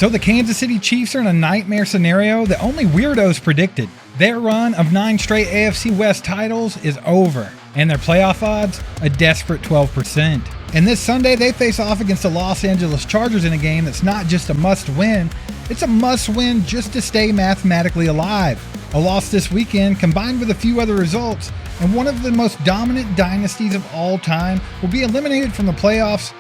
So the Kansas City Chiefs are in a nightmare scenario that only weirdos predicted. Their run of 9 straight AFC West titles is over, and their playoff odds, a desperate 12%. And this Sunday, they face off against the Los Angeles Chargers in a game that's not just a must-win, it's a must-win just to stay mathematically alive. A loss this weekend, combined with a few other results, and one of the most dominant dynasties of all time will be eliminated from the playoffs,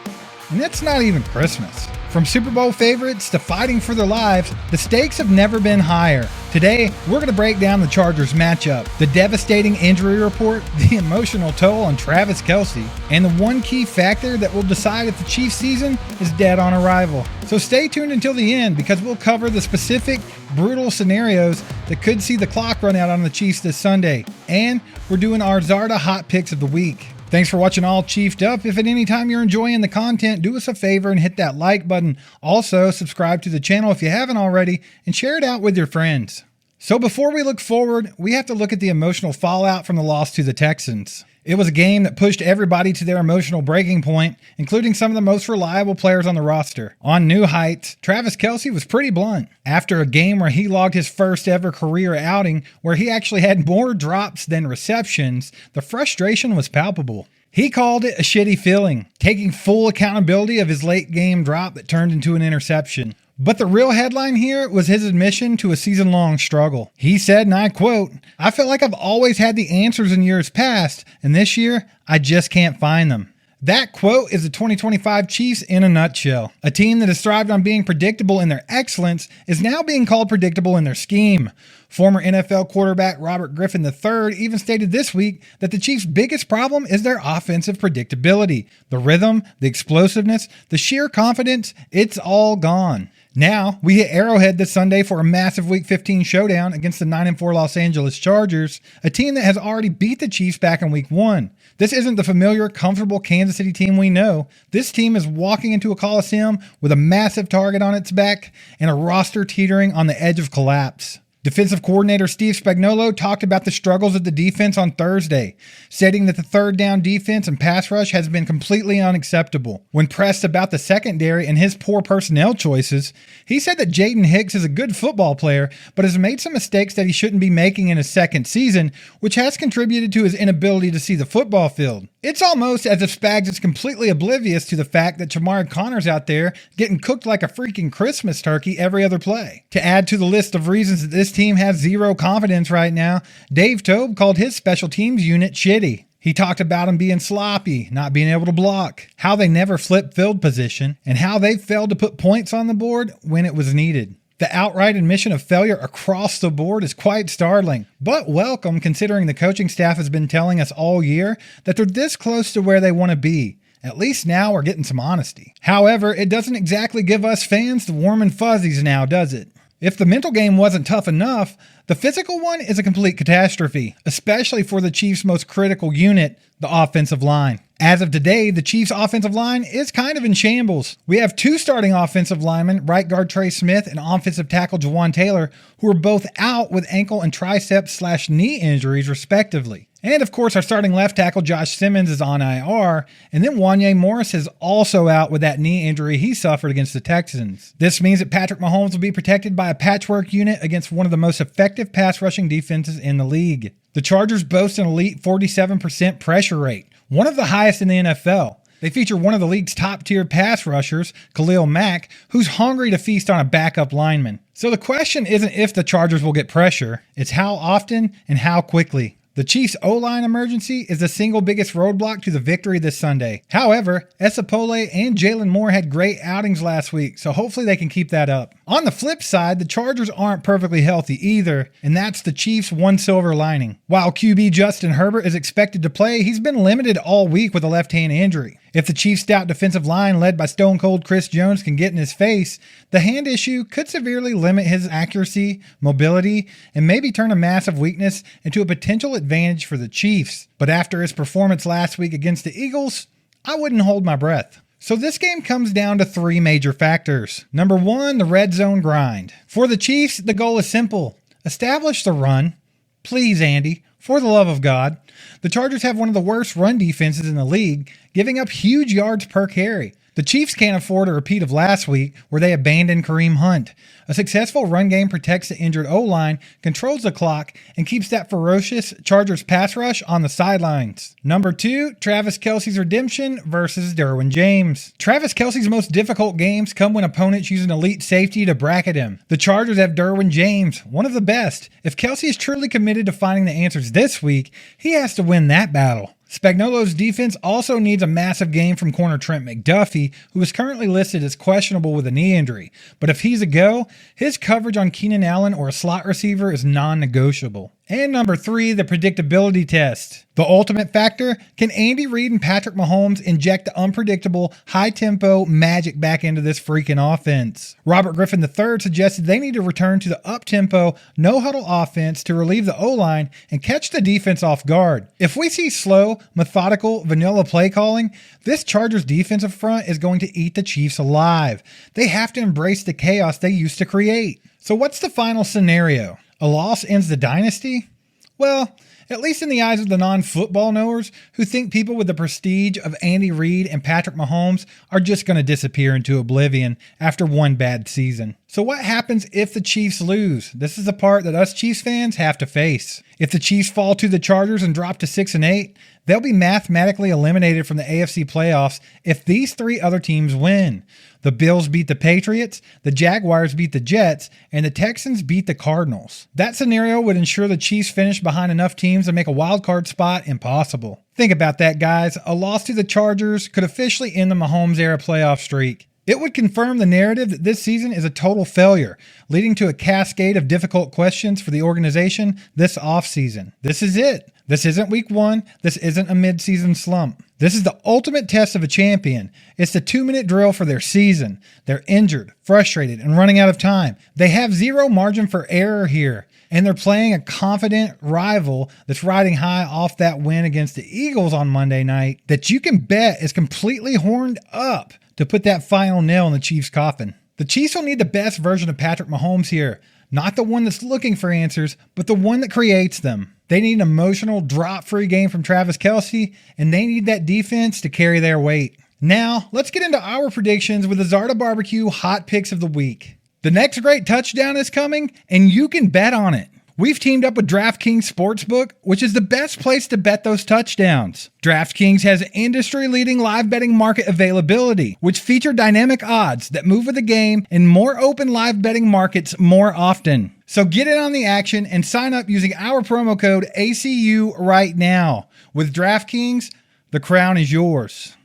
and it's not even Christmas. From Super Bowl favorites to fighting for their lives, the stakes have never been higher. Today, we're going to break down the Chargers matchup, the devastating injury report, the emotional toll on Travis Kelce, and the one key factor that will decide if the Chiefs season is dead on arrival. So stay tuned until the end because we'll cover the specific, brutal scenarios that could see the clock run out on the Chiefs this Sunday. And we're doing our Zarda Hot Picks of the Week. Thanks for watching All Chiefed Up. If at any time you're enjoying the content, do us a favor and hit that like button. Also, subscribe to the channel if you haven't already and share it out with your friends. So before we look forward, we have to look at the emotional fallout from the loss to the Texans. It was a game that pushed everybody to their emotional breaking point, including some of the most reliable players on the roster. On new heights, Travis Kelce was pretty blunt. After a game where he logged his first ever career outing, where he actually had more drops than receptions, the frustration was palpable. He called it a shitty feeling, taking full accountability of his late game drop that turned into an interception. But the real headline here was his admission to a season-long struggle. He said, and I quote, "I feel like I've always had the answers in years past, and this year, I just can't find them." That quote is the 2025 Chiefs in a nutshell. A team that has thrived on being predictable in their excellence is now being called predictable in their scheme. Former NFL quarterback Robert Griffin III even stated this week that the Chiefs' biggest problem is their offensive predictability. The rhythm, the explosiveness, the sheer confidence, it's all gone. Now, we hit Arrowhead this Sunday for a massive Week 15 showdown against the 9-4 Los Angeles Chargers, a team that has already beat the Chiefs back in Week 1. This isn't the familiar, comfortable Kansas City team we know. This team is walking into a Coliseum with a massive target on its back and a roster teetering on the edge of collapse. Defensive coordinator Steve Spagnuolo talked about the struggles of the defense on Thursday, stating that the third down defense and pass rush has been completely unacceptable. When pressed about the secondary and his poor personnel choices, he said that Jaden Hicks is a good football player, but has made some mistakes that he shouldn't be making in his second season, which has contributed to his inability to see the football field. It's almost as if Spags is completely oblivious to the fact that Jamar Connor's out there getting cooked like a freaking Christmas turkey every other play. To add to the list of reasons that this team has zero confidence right now, Dave Toub called his special teams unit shitty. He talked about them being sloppy, not being able to block, how they never flip field position, and how they failed to put points on the board when it was needed. The outright admission of failure across the board is quite startling, but welcome considering the coaching staff has been telling us all year that they're this close to where they want to be. At least now we're getting some honesty. However, it doesn't exactly give us fans the warm and fuzzies now, does it? If the mental game wasn't tough enough, the physical one is a complete catastrophe, especially for the Chiefs' most critical unit, the offensive line. As of today, the Chiefs' offensive line is kind of in shambles. We have 2 starting offensive linemen, right guard Trey Smith and offensive tackle Jawan Taylor, who are both out with ankle and tricep/knee injuries respectively. And of course, our starting left tackle Josh Simmons is on IR, and then Wanye Morris is also out with that knee injury he suffered against the Texans. This means that Patrick Mahomes will be protected by a patchwork unit against one of the most effective pass rushing defenses in the league. The Chargers boast an elite 47% pressure rate, one of the highest in the NFL. They feature one of the league's top-tier pass rushers, Khalil Mack, who's hungry to feast on a backup lineman. So the question isn't if the Chargers will get pressure, it's how often and how quickly. The Chiefs' O-line emergency is the single biggest roadblock to the victory this Sunday. However, Esapole and Jalen Moore had great outings last week, so hopefully they can keep that up. On the flip side, the Chargers aren't perfectly healthy either, and that's the Chiefs' one silver lining. While QB Justin Herbert is expected to play, he's been limited all week with a left-hand injury. If the Chiefs' stout defensive line led by Stone Cold Chris Jones can get in his face, the hand issue could severely limit his accuracy, mobility, and maybe turn a massive weakness into a potential advantage for the Chiefs. But after his performance last week against the Eagles, I wouldn't hold my breath. So this game comes down to 3 major factors. Number 1, the red zone grind. For the Chiefs, the goal is simple. Establish the run. Please, Andy. For the love of God. The Chargers have one of the worst run defenses in the league, giving up huge yards per carry. The The Chiefs can't afford a repeat of last week where they abandoned Kareem Hunt. A successful run game protects the injured O-line, controls the clock, and keeps that ferocious Chargers pass rush on the sidelines. Number 2, Travis Kelce's redemption versus Derwin James. Travis Kelce's most difficult games come when opponents use an elite safety to bracket him. The Chargers have Derwin James, one of the best. If Kelce is truly committed to finding the answers this week, he has to win that battle. Spagnuolo's defense also needs a massive game from corner Trent McDuffie, who is currently listed as questionable with a knee injury. But if he's a go, his coverage on Keenan Allen or a slot receiver is non-negotiable. And number 3, the predictability test. The ultimate factor, can Andy Reid and Patrick Mahomes inject the unpredictable, high-tempo magic back into this freaking offense? Robert Griffin III suggested they need to return to the up-tempo, no-huddle offense to relieve the O-line and catch the defense off guard. If we see slow, methodical, vanilla play calling, this Chargers defensive front is going to eat the Chiefs alive. They have to embrace the chaos they used to create. So what's the final scenario? A loss ends the dynasty? Well, at least in the eyes of the non-football knowers who think people with the prestige of Andy Reid and Patrick Mahomes are just going to disappear into oblivion after one bad season. So what happens if the Chiefs lose? This is the part that us Chiefs fans have to face. If the Chiefs fall to the Chargers and drop to 6-8, they'll be mathematically eliminated from the AFC playoffs if these 3 other teams win. The Bills beat the Patriots, the Jaguars beat the Jets, and the Texans beat the Cardinals. That scenario would ensure the Chiefs finish behind enough teams to make a wild card spot impossible. Think about that, guys. A loss to the Chargers could officially end the Mahomes-era playoff streak. It would confirm the narrative that this season is a total failure, leading to a cascade of difficult questions for the organization this offseason. This is it. This isn't week 1. This isn't a mid-season slump. This is the ultimate test of a champion. It's the 2-minute drill for their season. They're injured, frustrated, and running out of time. They have zero margin for error here. And they're playing a confident rival that's riding high off that win against the Eagles on Monday night that you can bet is completely horned up to put that final nail in the Chiefs' coffin. The Chiefs will need the best version of Patrick Mahomes here. Not the one that's looking for answers, but the one that creates them. They need an emotional, drop-free game from Travis Kelce, and they need that defense to carry their weight. Now, let's get into our predictions with the Zarda Barbecue Hot Picks of the Week. The next great touchdown is coming, and you can bet on it. We've teamed up with DraftKings Sportsbook, which is the best place to bet those touchdowns. DraftKings has industry-leading live betting market availability, which feature dynamic odds that move with the game and more open live betting markets more often. So get in on the action and sign up using our promo code ACU right now. With DraftKings, the crown is yours.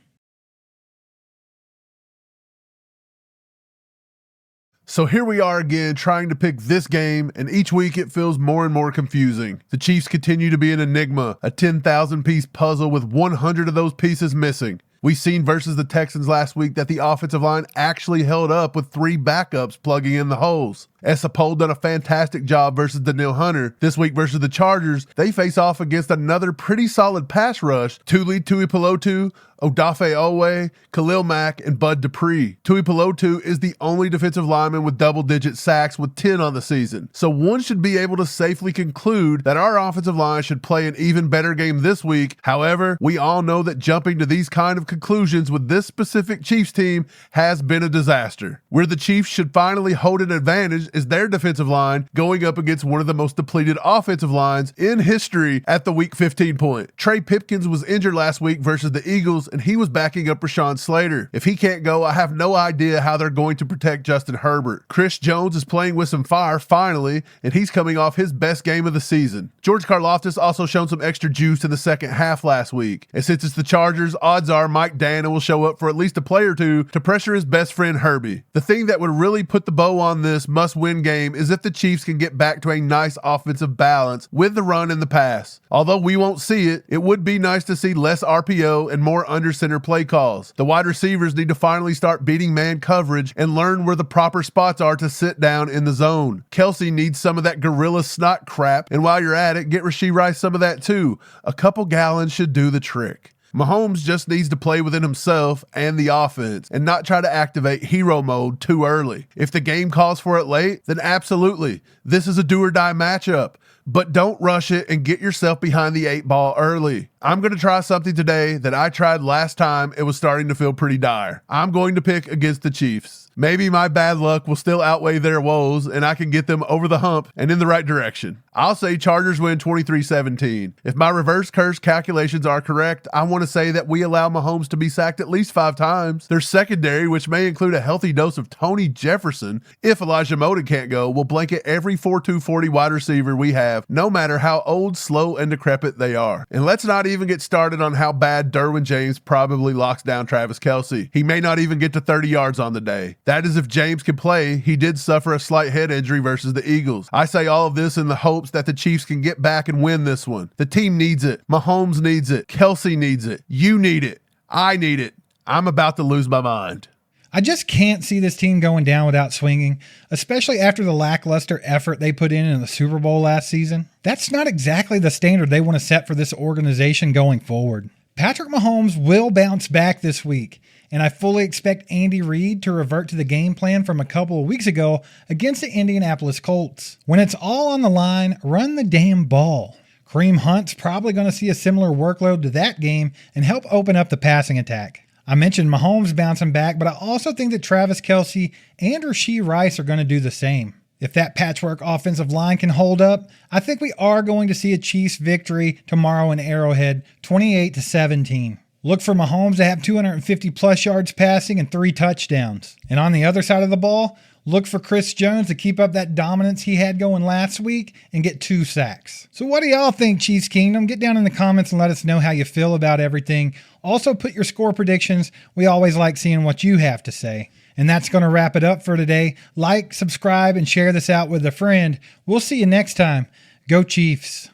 So here we are again trying to pick this game, and each week it feels more and more confusing. The Chiefs continue to be an enigma, a 10,000-piece puzzle with 100 of those pieces missing. We've seen versus the Texans last week that the offensive line actually held up with 3 backups plugging in the holes. Esapole done a fantastic job versus Danielle Hunter. This week versus the Chargers, they face off against another pretty solid pass rush. Tuli Tuipulotu, Odafe Owe, Khalil Mack, and Bud Dupree. Tuipulotu is the only defensive lineman with double-digit sacks with 10 on the season. So one should be able to safely conclude that our offensive line should play an even better game this week. However, we all know that jumping to these kind of conclusions with this specific Chiefs team has been a disaster. Where the Chiefs should finally hold an advantage is their defensive line going up against one of the most depleted offensive lines in history at the week 15 point. Trey Pipkins was injured last week versus the Eagles, and he was backing up Rashawn Slater. If he can't go, I have no idea how they're going to protect Justin Herbert. Chris Jones is playing with some fire finally, and he's coming off his best game of the season. George Karlaftis also shown some extra juice in the second half last week. And since it's the Chargers, odds are Mike Dana will show up for at least a play or two to pressure his best friend Herbie. The thing that would really put the bow on this must-win game is if the Chiefs can get back to a nice offensive balance with the run and the pass. Although we won't see it, it would be nice to see less RPO and more under center play calls. The wide receivers need to finally start beating man coverage and learn where the proper spots are to sit down in the zone. Kelce needs some of that gorilla snot crap, and while you're at it, get Rashee Rice some of that too. A couple gallons should do the trick. Mahomes just needs to play within himself and the offense and not try to activate hero mode too early. If the game calls for it late, then absolutely, this is a do or die matchup. But don't rush it and get yourself behind the 8 ball early. I'm going to try something today that I tried last time it was starting to feel pretty dire. I'm going to pick against the Chiefs. Maybe my bad luck will still outweigh their woes and I can get them over the hump and in the right direction. I'll say Chargers win 23-17. If my reverse curse calculations are correct, I want to say that we allow Mahomes to be sacked at least 5 times. Their secondary, which may include a healthy dose of Tony Jefferson, if Elijah Moden can't go, will blanket every 4'2" 40 wide receiver we have, no matter how old, slow, and decrepit they are. And let's not even get started on how bad Derwin James probably locks down Travis Kelce. He may not even get to 30 yards on the day. That is if James can play. He did suffer a slight head injury versus the Eagles. I say all of this in the hopes that the Chiefs can get back and win this one. The team needs it. Mahomes needs it. Kelce needs it. You need it. I need it. I'm about to lose my mind. I just can't see this team going down without swinging, especially after the lackluster effort they put in the Super Bowl last season. That's not exactly the standard they want to set for this organization going forward. Patrick Mahomes will bounce back this week, and I fully expect Andy Reid to revert to the game plan from a couple of weeks ago against the Indianapolis Colts. When it's all on the line, run the damn ball. Kareem Hunt's probably going to see a similar workload to that game and help open up the passing attack. I mentioned Mahomes bouncing back, but I also think that Travis Kelce and Rashee Rice are going to do the same. If that patchwork offensive line can hold up, I think we are going to see a Chiefs victory tomorrow in Arrowhead, 28-17. Look for Mahomes to have 250 plus yards passing and 3 touchdowns. And on the other side of the ball, look for Chris Jones to keep up that dominance he had going last week and get 2 sacks. So what do y'all think, Chiefs Kingdom? Get down in the comments and let us know how you feel about everything. Also put your score predictions. We always like seeing what you have to say. And that's going to wrap it up for today. Like, subscribe, and share this out with a friend. We'll see you next time. Go Chiefs.